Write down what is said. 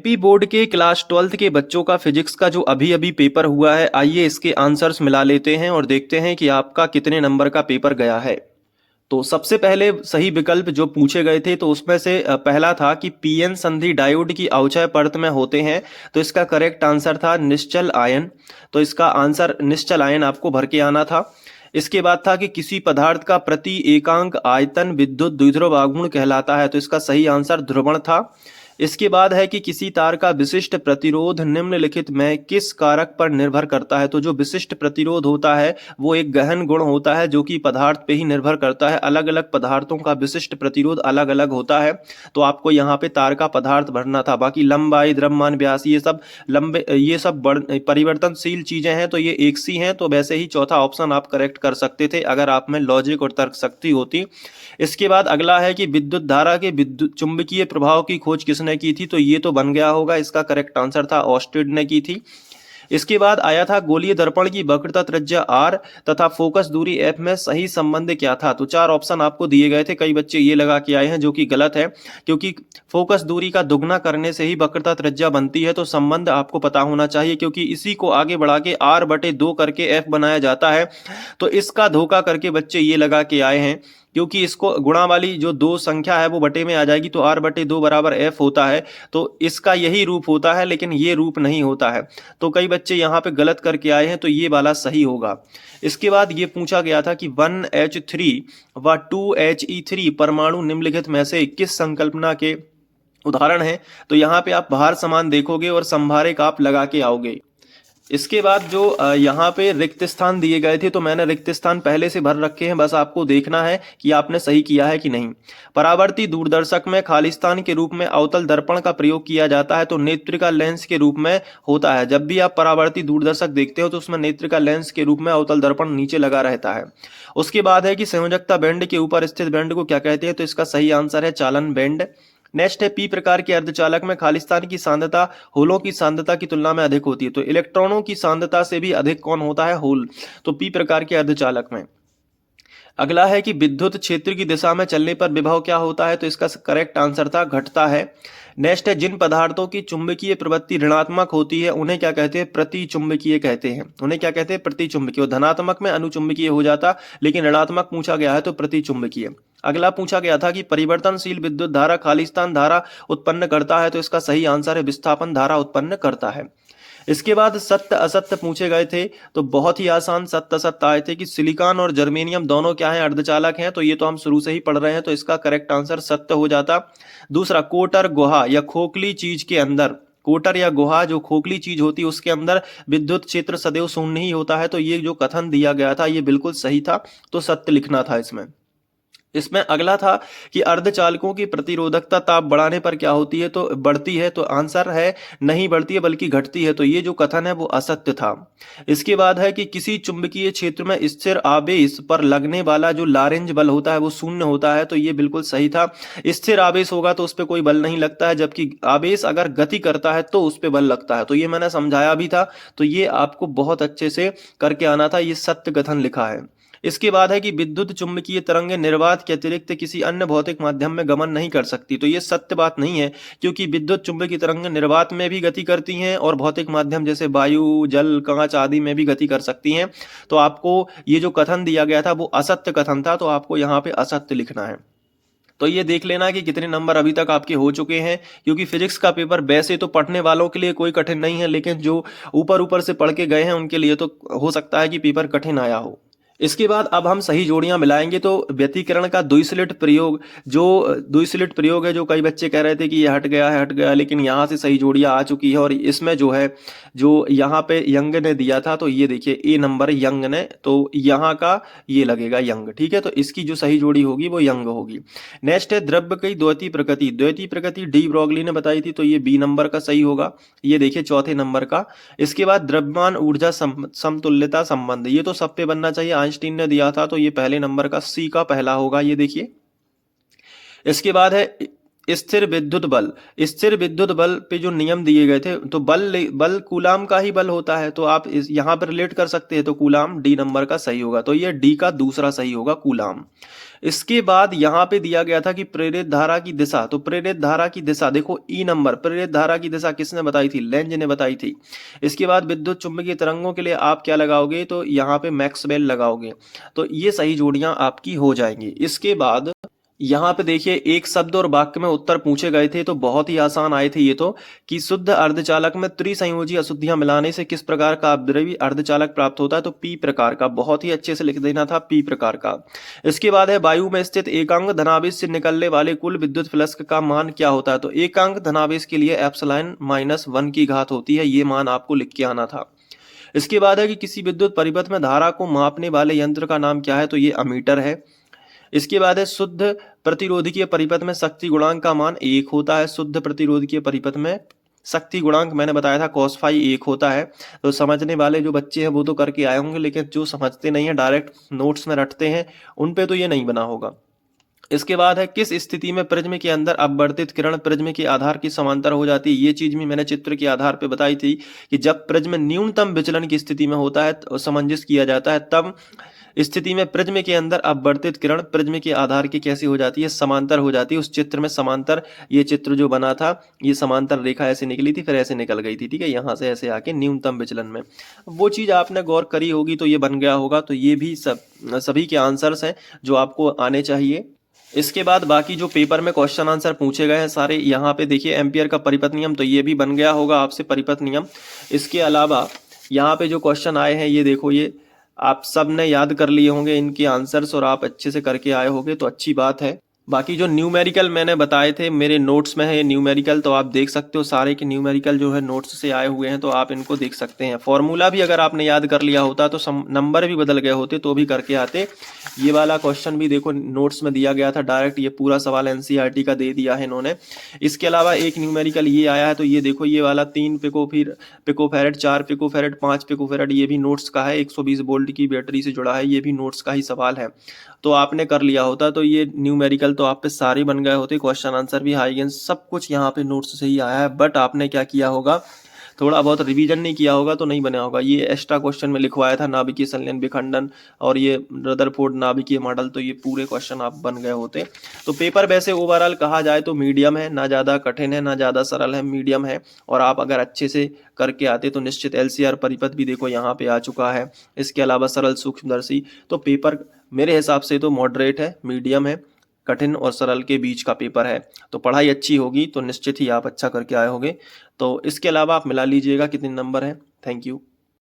MP board के class 12th के बच्चों का फिजिक्स का जो अभी अभी पेपर हुआ है, आइए इसके आंसर्स मिला लेते हैं और देखते हैं कि आपका कितने नंबर का पेपर गया है। तो सबसे पहले सही विकल्प जो पूछे गए थे तो उसमें से पहला था कि पीएन संधि डायोड की अवक्षय परत में होते हैं। तो इसका करेक्ट आंसर था निश्चल आयन। तो इसका आंसर निश्चल आयन आपको भर के आना था। इसके बाद था कि किसी पदार्थ का प्रति एकांक आयतन विद्युत द्विध्रुव आघूर्ण कहलाता है। तो इसका सही आंसर ध्रुवण था। इसके बाद है कि किसी तार का विशिष्ट प्रतिरोध निम्नलिखित में किस कारक पर निर्भर करता है। तो जो विशिष्ट प्रतिरोध होता है वो एक गहन गुण होता है जो कि पदार्थ पे ही निर्भर करता है। अलग अलग पदार्थों का विशिष्ट प्रतिरोध अलग अलग होता है। तो आपको यहाँ पे तार का पदार्थ भरना था। बाकी लंबाई, द्रव्यमान, व्यास ये सब परिवर्तनशील चीजें हैं, तो ये एक सी हैं। तो वैसे ही चौथा ऑप्शन आप करेक्ट कर सकते थे अगर आप में लॉजिक और तर्क शक्ति होती। इसके बाद अगला है कि विद्युत धारा के विद्युत चुंबकीय प्रभाव की खोज किसने की थी। तो ये तो बन गया होगा, इसका करेक्ट आंसर था ऑस्टेड ने की थी। इसके बाद आया था गोलीय दर्पण की वक्रता त्रिज्या r तथा फोकस दूरी f में सही संबंध क्या था। तो चार ऑप्शन आपको दिए गए थे। कई बच्चे ये लगा के आए हैं जो कि गलत है, क्योंकि फोकस दूरी का दुगना करने से ही वक्रता त्रिज्या बनती है। तो संबंध आपको पता होना चाहिए, क्योंकि इसी को आगे बढ़ा के r/2 करके f बनाया जाता है। तो इसका धोखा करके बच्चे ये लगा के आए हैं, क्योंकि इसको गुणा वाली जो दो संख्या है वो बटे में आ जाएगी, तो r/2 बराबर f होता है। तो इसका यही रूप होता है, लेकिन ये रूप नहीं होता है। तो कई बच्चे यहाँ पे गलत करके आए हैं, तो ये वाला सही होगा। इसके बाद ये पूछा गया था कि 1H3 व 2He3 परमाणु निम्नलिखित में से किस संकल्पना के उदाहरण हैं। तो यहाँ पे आप भार समान देखोगे और संभारक आप लगा के आओगे। इसके बाद जो यहाँ पे रिक्त स्थान दिए गए थे, तो मैंने रिक्त स्थान पहले से भर रखे हैं, बस आपको देखना है कि आपने सही किया है कि नहीं। परावर्ती दूरदर्शक में खालिस्तान के रूप में अवतल दर्पण का प्रयोग किया जाता है। तो नेत्रिका लेंस के रूप में होता है। जब भी आप परावर्ती दूरदर्शक देखते हो तो उसमें नेत्रिका लेंस के रूप में अवतल दर्पण नीचे लगा रहता है। उसके बाद है कि संयोजकता बैंड के ऊपर स्थित बैंड को क्या कहते हैं। तो इसका सही आंसर है चालन बैंड। नेक्स्ट है पी प्रकार के अर्धचालक में खालिस्तान की सांद्रता होलों की सांद्रता की तुलना में अधिक होती है। तो इलेक्ट्रॉनों की सांद्रता से भी अधिक कौन होता है, होल। तो पी प्रकार के अर्धचालक में। अगला है कि विद्युत क्षेत्र की दिशा में चलने पर विभव क्या होता है। तो इसका करेक्ट आंसर था घटता है। नेक्स्ट है जिन पदार्थों की चुंबकीय प्रवृत्ति ऋणात्मक होती है उन्हें क्या कहते हैं, प्रतिचुंबकीय कहते हैं। उन्हें क्या कहते हैं, प्रतिचुंबकीय। धनात्मक में अनुचुंबकीय हो जाता, लेकिन ऋणात्मक पूछा गया है तो प्रतिचुंबकीय। अगला पूछा गया था कि परिवर्तनशील विद्युत धारा खालिस्तान धारा उत्पन्न करता है। तो इसका सही आंसर है विस्थापन धारा उत्पन्न करता है। इसके बाद सत्य असत्य पूछे गए थे, तो बहुत ही आसान सत्य असत्य आए थे कि सिलिकॉन और जर्मेनियम दोनों क्या हैं, अर्धचालक हैं। तो ये तो हम शुरू से ही पढ़ रहे हैं, तो इसका करेक्ट आंसर सत्य हो जाता। दूसरा, कोटर गुहा या खोखली चीज के अंदर, कोटर या गुहा जो खोखली चीज होती है उसके अंदर विद्युत क्षेत्र सदैव शून्य ही होता है। तो ये जो कथन दिया गया था ये बिल्कुल सही था, तो सत्य लिखना था इसमें। इसमें अगला था कि अर्धचालकों की प्रतिरोधकता ताप बढ़ाने पर क्या होती है, तो बढ़ती है। तो आंसर है नहीं बढ़ती है बल्कि घटती है। तो ये जो कथन है वो असत्य था। इसके बाद है कि किसी चुंबकीय क्षेत्र में स्थिर आवेश पर लगने वाला जो लारेंज बल होता है वो शून्य होता है। तो ये बिल्कुल सही था। स्थिर आवेश होगा तो उस पर कोई बल नहीं लगता है, जबकि आवेश अगर गति करता है तो उस पर बल लगता है। तो ये मैंने समझाया भी था, तो ये आपको बहुत अच्छे से करके आना था। ये सत्य कथन लिखा है। इसके बाद है कि विद्युत चुंबकीय तरंगें निर्वात के अतिरिक्त किसी अन्य भौतिक माध्यम में गमन नहीं कर सकती। तो ये सत्य बात नहीं है, क्योंकि विद्युत चुंबकीय तरंगें निर्वात में भी गति करती हैं और भौतिक माध्यम जैसे वायु, जल, कांच आदि में भी गति कर सकती हैं। तो आपको ये जो कथन दिया गया था वो असत्य कथन था, तो आपको यहाँ पे असत्य लिखना है। तो ये देख लेना कि कितने नंबर अभी तक आपके हो चुके हैं, क्योंकि फिजिक्स का पेपर वैसे तो पढ़ने वालों के लिए कोई कठिन नहीं है, लेकिन जो ऊपर ऊपर से पढ़ के गए हैं उनके लिए तो हो सकता है कि पेपर कठिन आया हो। इसके बाद अब हम सही जोड़ियां मिलाएंगे। तो व्यतिकरण का द्विसलिट प्रयोग, जो द्विसलिट प्रयोग है, जो कई बच्चे कह रहे थे कि ये हट गया, लेकिन यहाँ से सही जोड़ियां आ चुकी है। और इसमें जो है जो यहाँ पे यंग ने दिया था, तो ये देखिए ए नंबर यंग ने, तो यहाँ का ये लगेगा यंग, ठीक है। तो इसकी जो सही जोड़ी होगी वो यंग होगी। नेक्स्ट है द्रव्य की द्वैती प्रकृति, द्वैती प्रकृति डी ब्रोगली ने बताई थी, तो ये बी नंबर का सही होगा। ये देखिए चौथे नंबर का। इसके बाद द्रव्यमान ऊर्जा समतुल्यता संबंध, ये तो सब पे बनना चाहिए, आइंस्टीन ने दिया था, तो ये पहले नंबर का सी का पहला होगा। ये देखिए। इसके बाद है स्थिर विद्युत बल, स्थिर विद्युत बल पे जो नियम दिए गए थे, तो बल कूलाम का ही बल होता है, तो आप यहाँ पर रिलेट कर सकते हैं, तो कूलाम डी नंबर का सही होगा, तो ये डी का दूसरा सही होगा, कूलाम। इसके बाद यहाँ पे दिया गया था कि प्रेरित धारा की दिशा, तो प्रेरित धारा की दिशा देखो ई नंबर, प्रेरित धारा की दिशा किसने बताई थी, लेंज ने बताई थी। इसके बाद विद्युत चुंबकीय तरंगों के लिए आप क्या लगाओगे, तो यहाँ पे मैक्सवेल लगाओगे, तो ये सही जोड़ियां आपकी हो जाएंगी। इसके बाद यहाँ पे देखिए एक शब्द और वाक्य में उत्तर पूछे गए थे, तो बहुत ही आसान आए थे ये तो, कि शुद्ध अर्धचालक में त्रिसंयोजी अशुद्धियां मिलाने से किस प्रकार का अपद्रव्य अर्धचालक प्राप्त होता है, तो पी प्रकार का, बहुत ही अच्छे से लिख देना था, पी प्रकार का। इसके बाद है वायु में स्थित एकांक धनावेश से निकलने वाले कुल विद्युत फ्लक्स का मान क्या होता है, तो एकांक धनावेश के लिए एप्सिलॉन -1 की घात होती है, ये मान आपको लिख के आना था। इसके बाद है कि किसी विद्युत परिपथ में धारा को मापने वाले यंत्र का नाम क्या है, तो ये अमीटर है। इसके बाद है शुद्ध प्रतिरोधकीय परिपथ में शक्ति गुणांक का मान 1 होता है, शुद्ध प्रतिरोधकीय परिपथ में शक्ति गुणांक मैंने बताया था cos फाई 1 होता है। तो समझने वाले जो बच्चे हैं वो तो करके आए होंगे, लेकिन जो समझते नहीं है डायरेक्ट नोट्स में रटते हैं उन पे तो ये नहीं बना होगा। इसके बाद है किस स्थिति में प्रिज्म के अंदर अपवर्तित किरण प्रिज्म के आधार की समांतर हो जाती है, ये चीज भी मैंने चित्र के आधार पे बताई थी कि जब प्रिज्म न्यूनतम विचलन की स्थिति में होता है तो सामंजस्य किया जाता है, तब स्थिति में प्रिज्म के अंदर अपवर्तित किरण प्रिज्म के आधार की कैसी हो जाती है, समांतर हो जाती है। उस चित्र में समांतर, ये चित्र जो बना था ये समांतर रेखा ऐसे निकली थी फिर ऐसे निकल गई थी, ठीक है, यहाँ से ऐसे आके न्यूनतम विचलन में, वो चीज आपने गौर करी होगी तो ये बन गया होगा। तो ये भी सभी के आंसर्स हैं जो आपको आने चाहिए। इसके बाद बाकी जो पेपर में क्वेश्चन आंसर पूछे गए हैं सारे, यहाँ पे देखिए एम्पियर का परिपथ नियम, तो ये भी बन गया होगा आपसे परिपथ नियम। इसके अलावा यहाँ पे जो क्वेश्चन आए हैं ये देखो, ये आप सब ने याद कर लिए होंगे इनके आंसर्स और आप अच्छे से करके आए होंगे, तो अच्छी बात है। बाकी जो न्यूमेरिकल मैंने बताए थे मेरे नोट्स में है न्यूमेरिकल, तो आप देख सकते हो सारे के न्यूमेरिकल जो है नोट्स से आए हुए हैं, तो आप इनको देख सकते हैं। फॉर्मूला भी अगर आपने याद कर लिया होता तो नंबर भी बदल गए होते तो भी करके आते। ये वाला क्वेश्चन भी देखो नोट्स में दिया गया था डायरेक्ट, ये पूरा सवाल एनसीईआरटी का दे दिया है इन्होंने। इसके अलावा एक न्यूमेरिकल ये आया है, तो ये देखो ये वाला 3 पिकोफैरेड 4 पिकोफैरेड 5 पिकोफैरेड, ये भी नोट्स का है, 120 वोल्ट की बैटरी से जुड़ा है, ये भी नोट्स का ही सवाल है। तो आपने कर लिया होता तो ये न्यूमेरिकल तो आप पे सारे बन गए होते, क्वेश्चन आंसर भी हाइगेंस सब कुछ यहाँ पे नोट्स से ही आया है। बट आपने क्या किया होगा, थोड़ा बहुत रिवीजन नहीं किया होगा तो नहीं बना होगा। ये एक्स्ट्रा क्वेश्चन में लिखवाया था नाभिकीय संलयन विखंडन और ये रदरफोर्ड नाभिकीय मॉडल, तो ये पूरे क्वेश्चन आप बन गए होते। तो पेपर वैसे ओवरऑल कहा जाए तो मीडियम है, ना ज़्यादा कठिन है ना ज़्यादा सरल है, मीडियम है। और आप अगर अच्छे से करके आते तो निश्चित एलसीआर परिपथ भी देखो यहाँ पे आ चुका है। इसके अलावा सरल सूक्ष्मदर्शी, तो पेपर मेरे हिसाब से तो मॉडरेट है, मीडियम है, कठिन और सरल के बीच का पेपर है। तो पढ़ाई अच्छी होगी तो निश्चित ही आप अच्छा करके आए होंगे। तो इसके अलावा आप मिला लीजिएगा कितने नंबर हैं। Thank you.